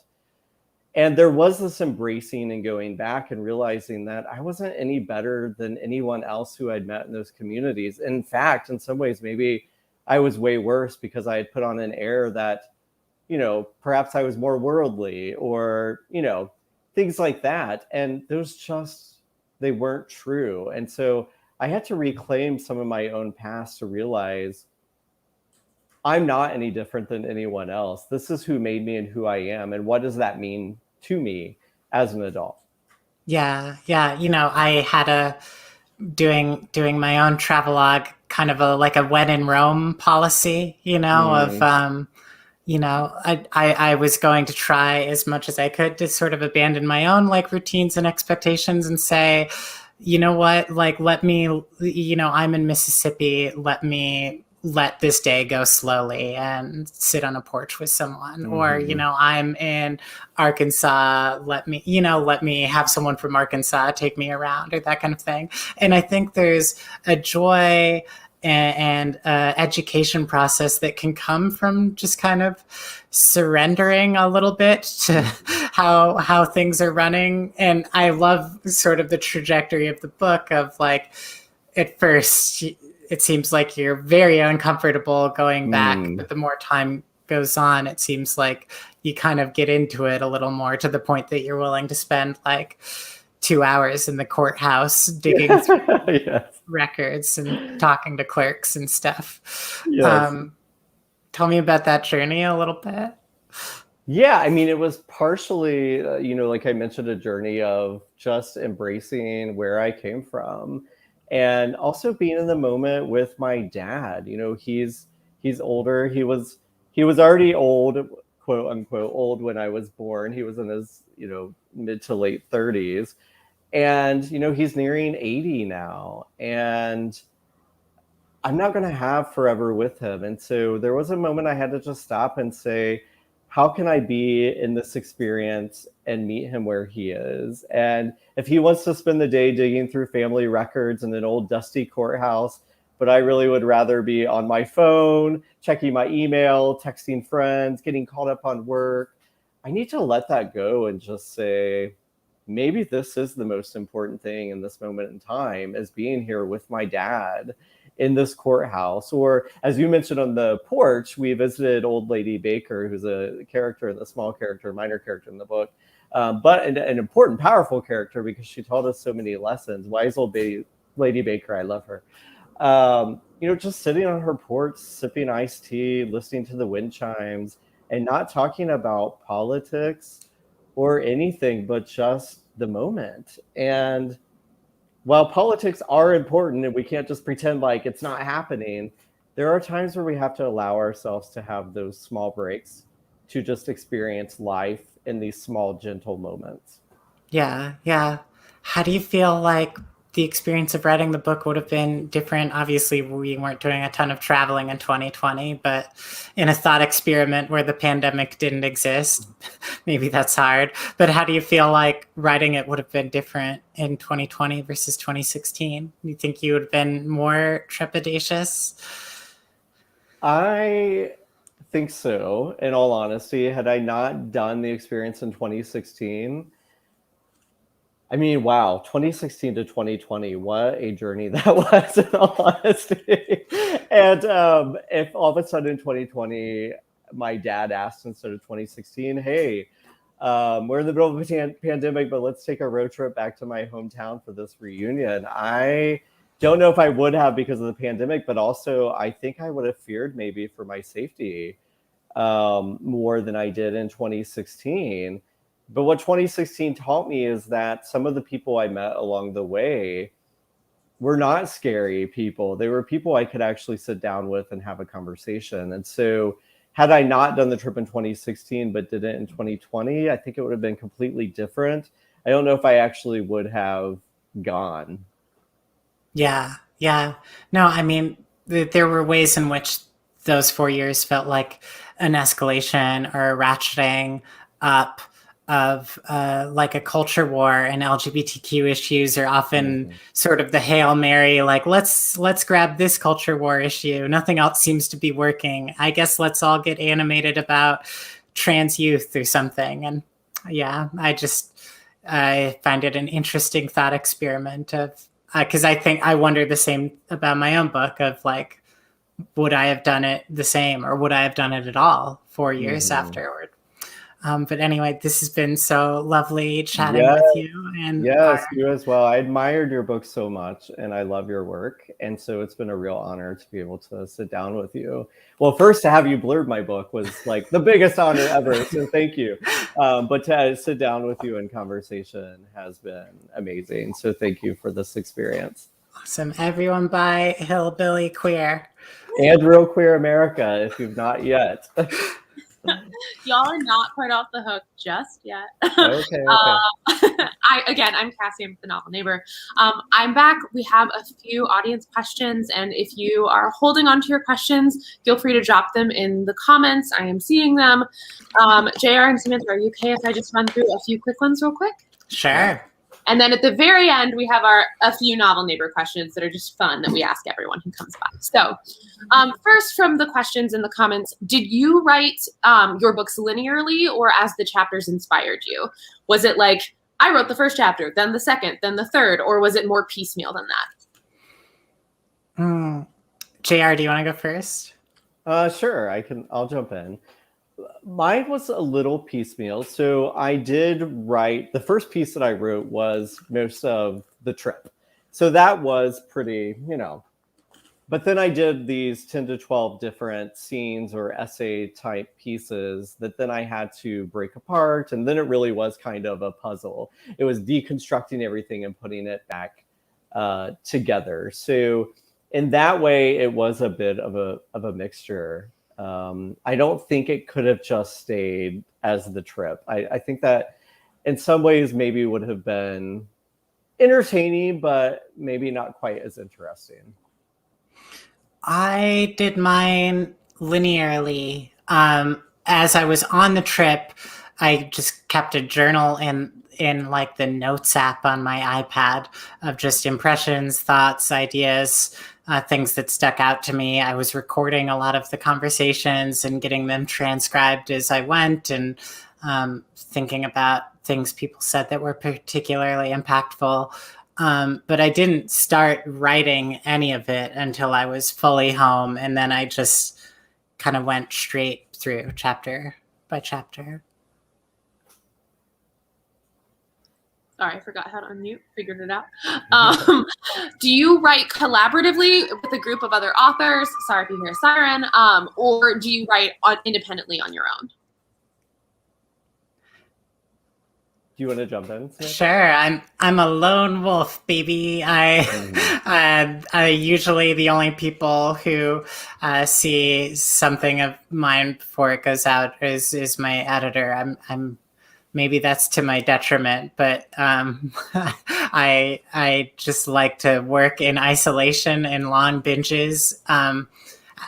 And there was this embracing and going back and realizing that I wasn't any better than anyone else who I'd met in those communities. In fact, in some ways, maybe I was way worse because I had put on an air that, perhaps I was more worldly or, things like that. And those they weren't true. And so I had to reclaim some of my own past to realize I'm not any different than anyone else. This is who made me and who I am. And what does that mean to me as an adult? Yeah. I had doing my own travelogue, kind of like a when in Rome policy, I was going to try as much as I could to sort of abandon my own like routines and expectations and say, you know what, like, let me, I'm in Mississippi, let this day go slowly and sit on a porch with someone. Or, I'm in Arkansas, let me have someone from Arkansas take me around, or that kind of thing. And I think there's a joy and education process that can come from just kind of surrendering a little bit to how things are running. And I love sort of the trajectory of the book of like, at first it seems like you're very uncomfortable going back, but the more time goes on, it seems like you kind of get into it a little more, to the point that you're willing to spend like 2 hours in the courthouse digging through records and talking to clerks and stuff. Yes. Tell me about that journey a little bit. Yeah, I mean, it was partially, like I mentioned, a journey of just embracing where I came from, and also being in the moment with my dad. He's older. He was already old, quote unquote, old when I was born. He was in his, mid to late 30s. And, he's nearing 80 now. And I'm not going to have forever with him. And so there was a moment I had to just stop and say, how can I be in this experience and meet him where he is? And if he wants to spend the day digging through family records in an old dusty courthouse, but I really would rather be on my phone, checking my email, texting friends, getting caught up on work, I need to let that go and just say, maybe this is the most important thing in this moment in time, is being here with my dad in this courthouse. Or as you mentioned on the porch, we visited Old Lady Baker, who's a character, minor character in the book, but an important, powerful character, because she taught us so many lessons. Wise Old Lady Baker, I love her. Just sitting on her porch, sipping iced tea, listening to the wind chimes, and not talking about politics or anything, but just the moment. And while politics are important and we can't just pretend like it's not happening, there are times where we have to allow ourselves to have those small breaks to just experience life in these small, gentle moments. Yeah. How do you feel like the experience of writing the book would have been different? Obviously, we weren't doing a ton of traveling in 2020, but in a thought experiment where the pandemic didn't exist, maybe that's hard. But how do you feel like writing it would have been different in 2020 versus 2016? You think you would have been more trepidatious? I think so, in all honesty. Had I not done the experience in 2016, I mean, wow, 2016 to 2020, what a journey that was, in all honesty. And if all of a sudden in 2020, my dad asked instead of 2016, hey, we're in the middle of a pandemic, but let's take a road trip back to my hometown for this reunion. I don't know if I would have, because of the pandemic, but also I think I would have feared maybe for my safety more than I did in 2016. But what 2016 taught me is that some of the people I met along the way were not scary people. They were people I could actually sit down with and have a conversation. And so had I not done the trip in 2016, but did it in 2020, I think it would have been completely different. I don't know if I actually would have gone. Yeah. No, I mean, there were ways in which those 4 years felt like an escalation or a ratcheting up of like a culture war, and LGBTQ issues are often sort of the Hail Mary, like let's grab this culture war issue. Nothing else seems to be working. I guess let's all get animated about trans youth or something. And yeah, I find it an interesting thought experiment of, because I wonder the same about my own book of like, would I have done it the same, or would I have done it at all 4 years afterward? But anyway, this has been so lovely chatting with you. And yes, you as well. I admired your book so much, and I love your work. And so it's been a real honor to be able to sit down with you. Well, first, to have you blurb my book was like the biggest honor ever. So thank you. But to sit down with you in conversation has been amazing. So thank you for this experience. Awesome. Everyone buy Hillbilly Queer. And Real Queer America, if you've not yet. Y'all are not quite off the hook just yet. Okay. I'm Cassie. I'm the novel neighbor. I'm back. We have a few audience questions, and if you are holding on to your questions, feel free to drop them in the comments. I am seeing them. JR and Samantha, are you okay if I just run through a few quick ones real quick? Sure. And then at the very end, we have a few novel neighbor questions that are just fun that we ask everyone who comes by. So first, from the questions in the comments, did you write your books linearly or as the chapters inspired you? Was it like, I wrote the first chapter, then the second, then the third, or was it more piecemeal than that? JR, do you want to go first? Sure, I'll jump in. Mine was a little piecemeal. So I did write, the first piece that I wrote was most of the trip. So that was pretty, but then I did these 10 to 12 different scenes or essay type pieces that then I had to break apart. And then it really was kind of a puzzle. It was deconstructing everything and putting it back together. So in that way, it was a bit of a mixture. I don't think it could have just stayed as the trip. I think that in some ways maybe would have been entertaining, but maybe not quite as interesting. I did mine linearly. As I was on the trip, I just kept a journal in like the notes app on my iPad of just impressions, thoughts, ideas, things that stuck out to me. I was recording a lot of the conversations and getting them transcribed as I went, and thinking about things people said that were particularly impactful. But I didn't start writing any of it until I was fully home, and then I just kind of went straight through chapter by chapter. Sorry, I forgot how to unmute. Figured it out. Do you write collaboratively with a group of other authors? Sorry if you hear a siren. Or do you write independently on your own? Do you want to jump in? Samantha? Sure. I'm a lone wolf, baby. I usually the only people who see something of mine before it goes out is my editor. I'm maybe that's to my detriment, but I just like to work in isolation and long binges. I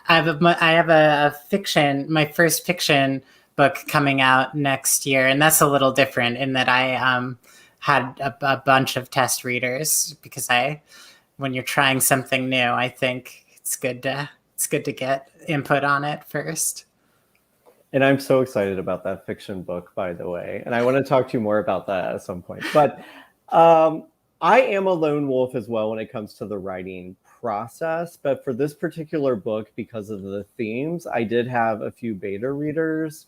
have a fiction, my first fiction book coming out next year, and that's a little different in that I had a bunch of test readers, because when you're trying something new, I think it's good to get input on it first. And I'm so excited about that fiction book, by the way. And I want to talk to you more about that at some point. But I am a lone wolf as well when it comes to the writing process. But for this particular book, because of the themes, I did have a few beta readers,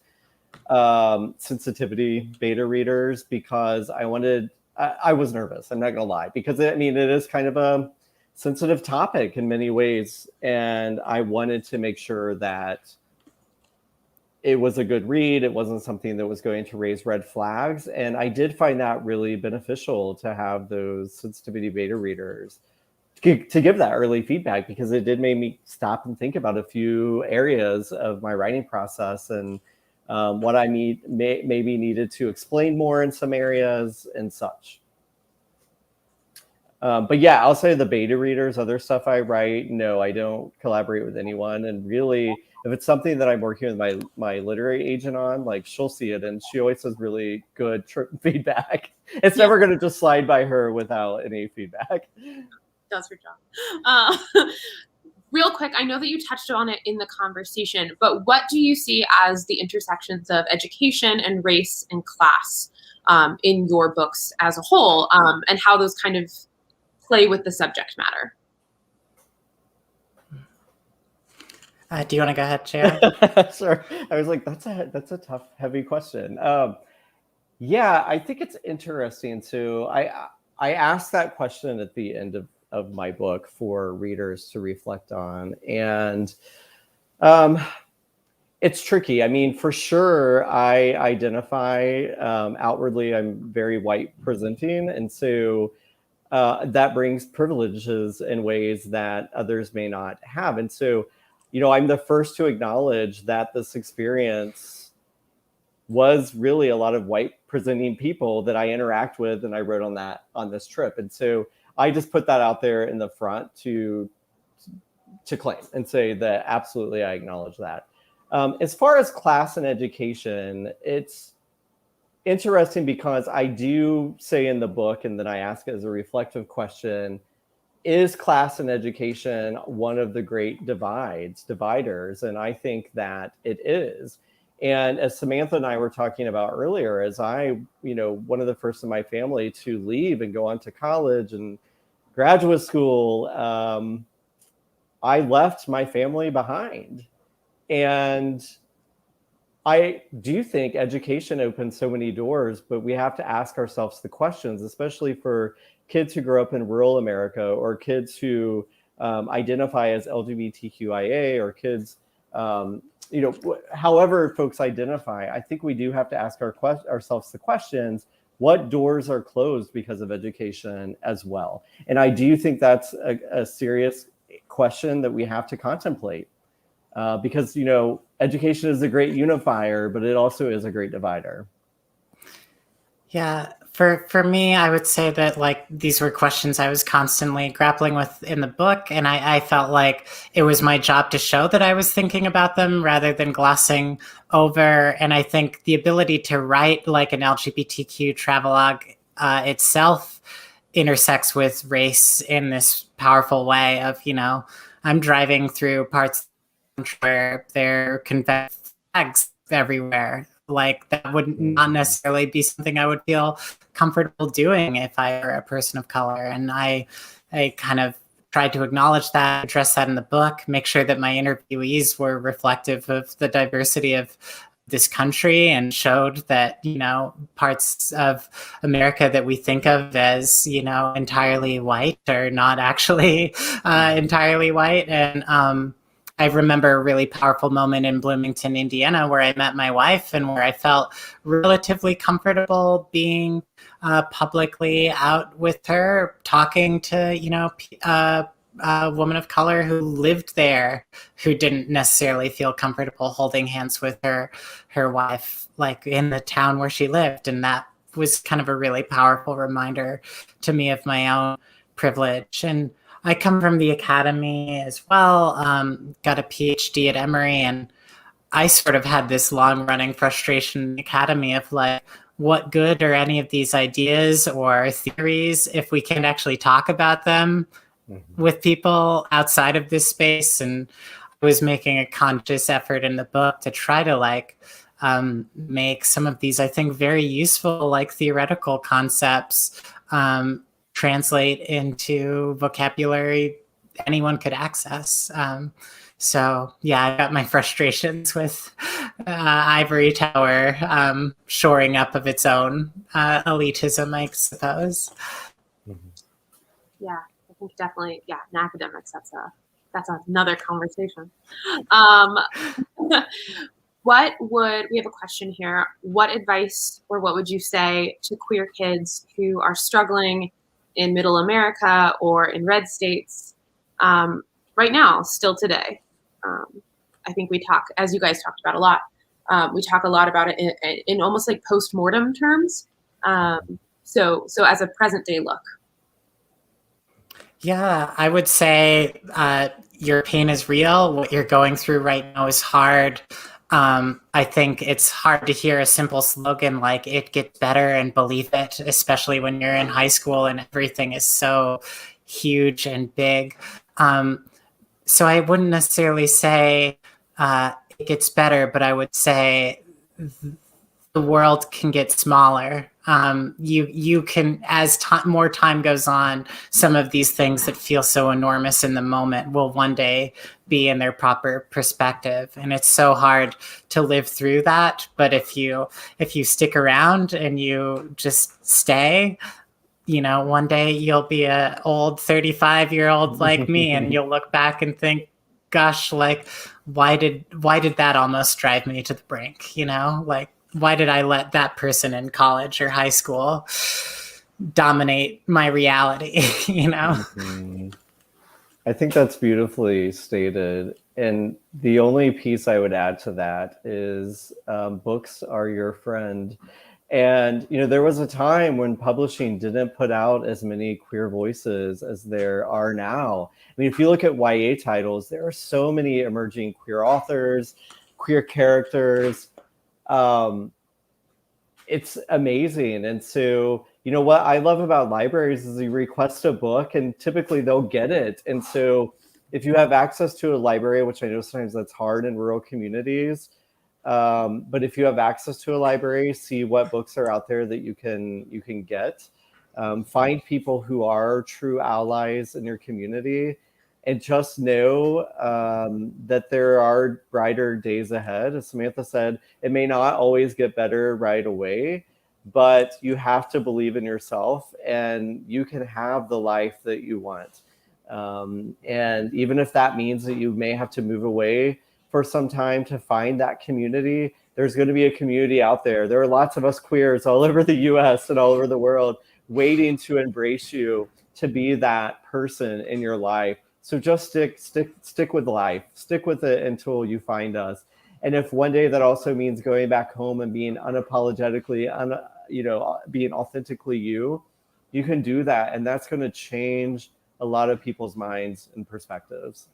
sensitivity beta readers, because I was nervous. I'm not going to lie, because it is kind of a sensitive topic in many ways. And I wanted to make sure that it was a good read. It wasn't something that was going to raise red flags. And I did find that really beneficial to have those sensitivity beta readers to give that early feedback, because it did make me stop and think about a few areas of my writing process and what I maybe needed to explain more in some areas and such. But yeah, I'll say the beta readers, other stuff I write, no, I don't collaborate with anyone. And really, if it's something that I'm working with my literary agent on, like, she'll see it and she always has really good feedback. It's never going to just slide by her without any feedback. Does her job. Real quick, I know that you touched on it in the conversation, but what do you see as the intersections of education and race and class in your books as a whole, and how those kind of play with the subject matter? Do you want to go ahead, Chair? Sure. I was like, that's a tough, heavy question. Yeah, I think it's interesting. So I asked that question at the end of my book for readers to reflect on, and it's tricky. I mean, for sure, I identify outwardly, I'm very white presenting, and so that brings privileges in ways that others may not have. And so, I'm the first to acknowledge that this experience was really a lot of white presenting people that I interact with and I wrote on this trip. And so I just put that out there in the front to claim and say that absolutely I acknowledge that. As far as class and education, it's interesting because I do say in the book, and then I ask it as a reflective question, is class and education one of the great dividers? And I think that it is. And as Samantha and I were talking about earlier, as I, one of the first in my family to leave and go on to college and graduate school, I left my family behind. And I do think education opens so many doors, but we have to ask ourselves the questions, especially for kids who grow up in rural America or kids who identify as LGBTQIA or kids, however folks identify. I think we do have to ask ourselves the questions, what doors are closed because of education as well? And I do think that's a serious question that we have to contemplate. Because, education is a great unifier, but it also is a great divider. Yeah, for me, I would say that these were questions I was constantly grappling with in the book. And I felt like it was my job to show that I was thinking about them rather than glossing over. And I think the ability to write like an LGBTQ travelogue itself intersects with race in this powerful way of, I'm driving through parts where there are Confederate flags everywhere. That would not necessarily be something I would feel comfortable doing if I were a person of color. And I kind of tried to acknowledge that, address that in the book, make sure that my interviewees were reflective of the diversity of this country and showed that, parts of America that we think of as, entirely white are not actually entirely white. And I remember a really powerful moment in Bloomington, Indiana, where I met my wife and where I felt relatively comfortable being publicly out with her, talking to, a woman of color who lived there, who didn't necessarily feel comfortable holding hands with her wife, in the town where she lived. And that was kind of a really powerful reminder to me of my own privilege. And I come from the academy as well, got a PhD at Emory, and I sort of had this long-running frustration in the academy of what good are any of these ideas or theories if we can't actually talk about them with people outside of this space? And I was making a conscious effort in the book to try to make some of these, I think, very useful, theoretical concepts translate into vocabulary anyone could access. So yeah, I got my frustrations with Ivory Tower shoring up of its own elitism, I suppose. Yeah, I think definitely. Yeah, in academics, that's another conversation. We have a question here. What advice or what would you say to queer kids who are struggling in Middle America or in red states right now, still today? I think we talk, as you guys talked about a lot, we talk a lot about it in almost like post-mortem terms. So as a present day look. Yeah, I would say your pain is real. What you're going through right now is hard. I think it's hard to hear a simple slogan like "it gets better" and believe it, especially when you're in high school and everything is so huge and big. So I wouldn't necessarily say it gets better, but I would say the world can get smaller. You can, as more time goes on, some of these things that feel so enormous in the moment will one day be in their proper perspective. And it's so hard to live through that. But if you stick around and you just stay, one day you'll be an old 35-year-old like me, and you'll look back and think, gosh, why did that almost drive me to the brink? Why did I let that person in college or high school dominate my reality, you know? Mm-hmm. I think that's beautifully stated. And the only piece I would add to that is books are your friend. And, there was a time when publishing didn't put out as many queer voices as there are now. I mean, if you look at YA titles, there are so many emerging queer authors, queer characters. It's amazing. And so, what I love about libraries is you request a book and typically they'll get it. And so if you have access to a library, which I know sometimes that's hard in rural communities, but if you have access to a library, see what books are out there that you can get. Find people who are true allies in your community, and just know that there are brighter days ahead. As Samantha said, it may not always get better right away, but you have to believe in yourself and you can have the life that you want. And even if that means that you may have to move away for some time to find that community, there's going to be a community out there. There are lots of us queers all over the US and all over the world waiting to embrace you, to be that person in your life. So just stick with life, stick with it until you find us. And if one day that also means going back home and being unapologetically, being authentically you can do that. And that's going to change a lot of people's minds and perspectives.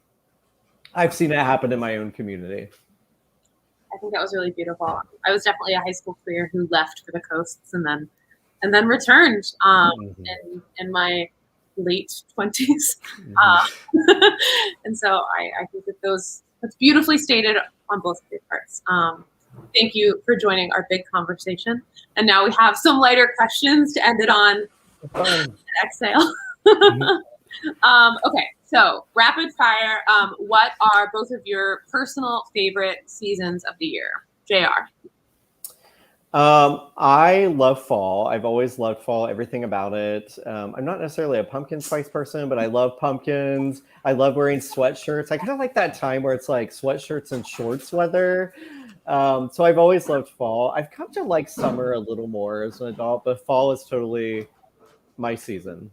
I've seen it happen in my own community. I think that was really beautiful. I was definitely a high school queer who left for the coasts and then returned in my late 20s. And so I think that that's beautifully stated on both of your parts. Thank you for joining our big conversation. And now we have some lighter questions to end it on. Exhale. Okay, so rapid fire. What are both of your personal favorite seasons of the year? JR. I love fall. I've always loved fall, everything about it. I'm not necessarily a pumpkin spice person, but I love pumpkins. I love wearing sweatshirts. I kind of like that time where it's like sweatshirts and shorts weather. So I've always loved fall. I've come to like summer a little more as an adult, but fall is totally my season.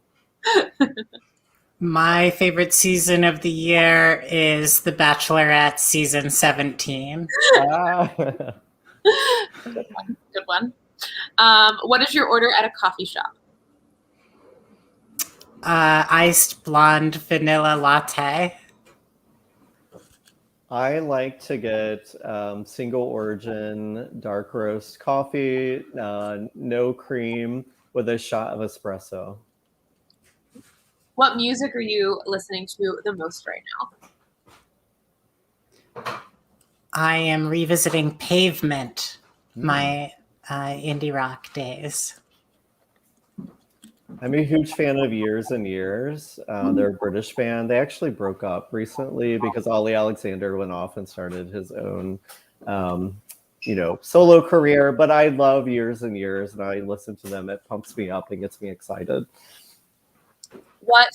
My favorite season of the year is The Bachelorette season 17. Good one. What is your order at a coffee shop? Iced blonde vanilla latte. I like to get single origin dark roast coffee, no cream, with a shot of espresso. What music are you listening to the most right now? I am revisiting Pavement, my indie rock days. I'm a huge fan of Years and Years. They're a British band. They actually broke up recently because Ollie Alexander went off and started his own, solo career. But I love Years and Years, and I listen to them. It pumps me up and gets me excited. What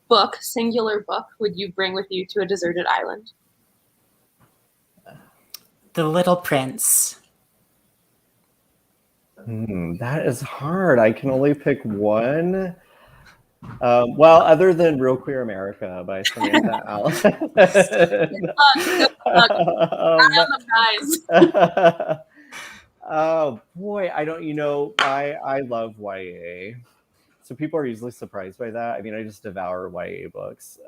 book, singular book, would you bring with you to a deserted island? The Little Prince. That is hard. I can only pick one. Other than Real Queer America by Samantha Allen. Oh boy, I love YA. So people are usually surprised by that. I mean, I just devour YA books.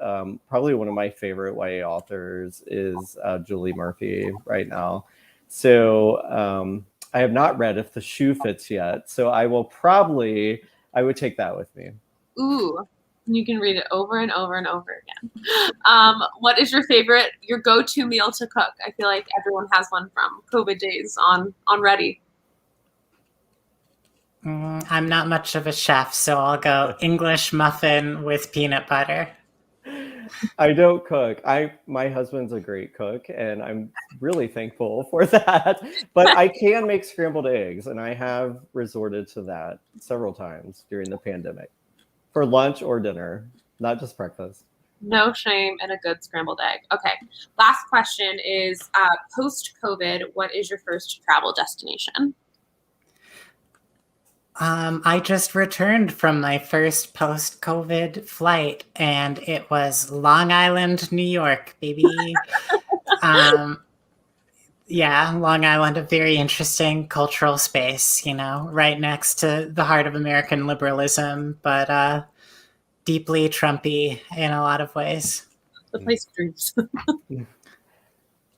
Probably one of my favorite YA authors is Julie Murphy right now. So I have not read If the Shoe Fits yet. So I would take that with me. Ooh, you can read it over and over and over again. What is your go-to meal to cook? I feel like everyone has one from COVID days on Ready. I'm not much of a chef, so I'll go English muffin with peanut butter. I don't cook. My husband's a great cook, and I'm really thankful for that. But I can make scrambled eggs, and I have resorted to that several times during the pandemic for lunch or dinner, not just breakfast. No shame in a good scrambled egg. Okay. Last question is post-COVID, what is your first travel destination? I just returned from my first post-COVID flight, and it was Long Island, New York, baby. Yeah, Long Island, a very interesting cultural space, right next to the heart of American liberalism, but deeply Trumpy in a lot of ways. The place dreams.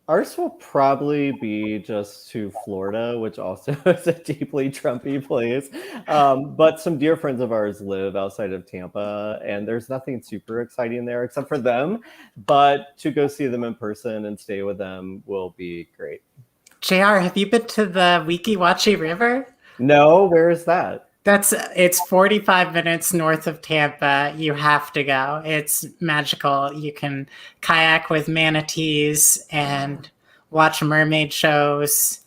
Ours will probably be just to Florida, which also is a deeply Trumpy place. But some dear friends of ours live outside of Tampa, and there's nothing super exciting there except for them. But to go see them in person and stay with them will be great. JR, have you been to the Weeki Wachee River? No, where is that? It's 45 minutes north of Tampa. You have to go. It's magical. You can kayak with manatees and watch mermaid shows.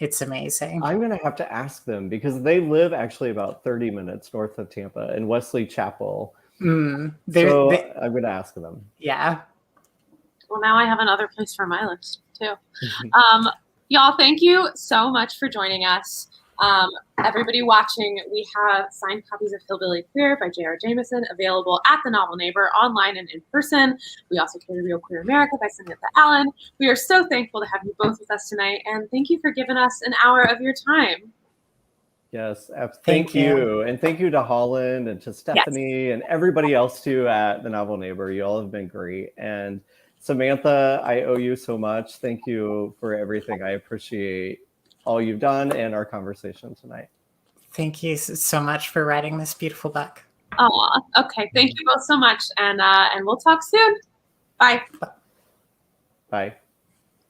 It's amazing. I'm going to have to ask them because they live actually about 30 minutes north of Tampa in Wesley Chapel. So I'm going to ask them. Yeah. Well, now I have another place for my list too. Y'all, thank you so much for joining us. Everybody watching, we have signed copies of Hillbilly Queer by J.R. Jameson available at the Novel Neighbor, online and in person. We also carry Real Queer America by Samantha Allen. We are so thankful to have you both with us tonight, and thank you for giving us an hour of your time. Yes, thank you. And thank you to Holland and to Stephanie and everybody else too at the Novel Neighbor. You all have been great. And Samantha, I owe you so much. Thank you for everything. I appreciate all you've done and our conversation tonight. Thank you so much for writing this beautiful book. Oh, okay. Thank you both so much, and we'll talk soon. Bye. Bye.